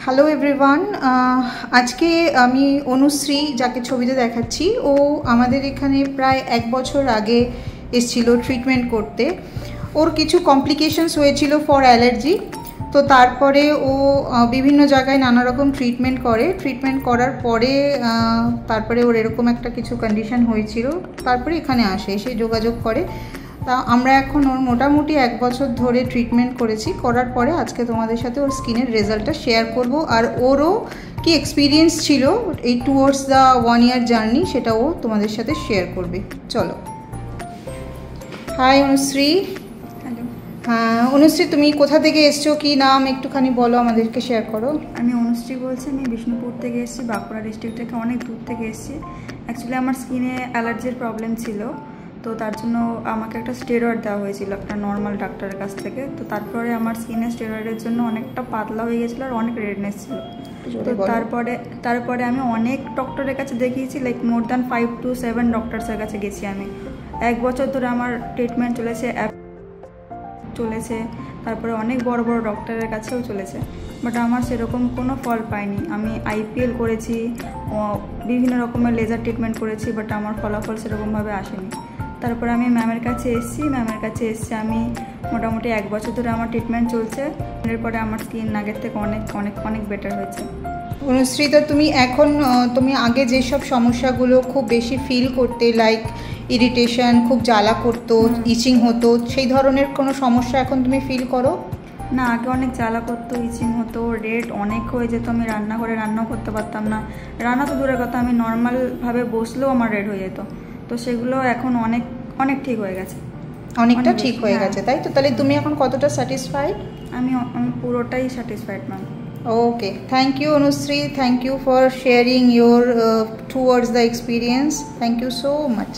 Hello everyone, আজকে আমি অনুশ্রী যাকে ছবিতে দেখাচ্ছি, ও আমাদের এখানে প্রায় 1 বছর আগে এসেছিল ট্রিটমেন্ট করতে। ওর কিছু কমপ্লিকেশনস হয়েছিল ফর অ্যালার্জি। তো তারপরে ও বিভিন্ন জায়গায় নানা রকম ট্রিটমেন্ট করার পরে তারপরে ওর এরকম একটা কিছু কন্ডিশন হয়েছিল। তারপরে এখানে এসে যোগাযোগ করে। তা আমরা এখন ওর মোটামুটি 1 বছর ধরে ট্রিটমেন্ট করার পরে আজকে তোমাদের সাথে ওর স্কিনের রেজাল্টটা শেয়ার করব, আর ওরও কি এক্সপিরিয়েন্স ছিল এই টুয়ার্ডস দ্য 1 ইয়ার জার্নি সেটা ও তোমাদের সাথে শেয়ার করবে। চলো। হাই অনুশ্রী। হ্যালো। হ্যাঁ অনুশ্রী, তুমি কোথা থেকে এসছো, কি নাম একটুখানি বলো, আমাদেরকে শেয়ার করো। আমি অনুশ্রী বলছি, আমি বিষ্ণুপুর থেকে এসেছি, বাঁকুড়া ডিস্ট্রিক্ট থেকে অনেক দূর থেকে এসেছি। অ্যাকচুয়ালি আমার স্কিনে অ্যালার্জির প্রবলেম ছিল, তো তার জন্য আমাকে একটা স্টেরয়েড দেওয়া হয়েছিল একটা নর্মাল ডাক্তারের কাছ থেকে। তো তারপরে আমার স্কিনে স্টেরয়েডের জন্য অনেকটা পাতলা হয়ে গেছিলো আর অনেক রেডনেস ছিল। তো তারপরে আমি অনেক ডক্টরের কাছে দেখিয়েছি, লাইক মোর দ্যান 5 to 7 ডক্টরসের কাছে গেছি আমি। 1 বছর ধরে আমার ট্রিটমেন্ট চলেছে, তারপরে অনেক বড় বড় ডক্টরের কাছেও চলেছে, বাট আমার সেরকম কোনো ফল পাইনি। আমি IPL করেছি, বিভিন্ন রকমের লেজার ট্রিটমেন্ট করেছি, বাট আমার ফলাফল সেরকমভাবে আসেনি। তারপরে আমি ম্যামের কাছে এসেছি আমি মোটামুটি 1 বছর ধরে আমার ট্রিটমেন্ট চলছে। এরপরে আমার স্কিন আগের থেকে অনেক অনেক অনেক বেটার হয়েছে। অনুশ্রী, তো তুমি আগে যেসব সমস্যাগুলো খুব বেশি ফিল করতে, লাইক ইরিটেশন, খুব জ্বালা করতো, ইচিং হতো, সেই ধরনের কোনো সমস্যা এখন তুমি ফিল করো? না, আগে অনেক জ্বালা করতো, ইচিং হতো, রেড অনেক হয়ে যেত, আমি রান্নাও করতে পারতাম না। রান্না তো দূরের কথা, আমি নর্মালভাবে বসলেও আমার রেড হয়ে যেত। তো সেগুলো এখন অনেক অনেক ঠিক হয়ে গেছে, অনেকটা ঠিক হয়ে গেছে, তাই তো? তাহলে তুমি এখন কতটা স্যাটিসফাইড? আমি পুরোটাই satisfied ma'am. Okay, thank you Anushree, thank you for sharing your towards the experience. Thank you so much.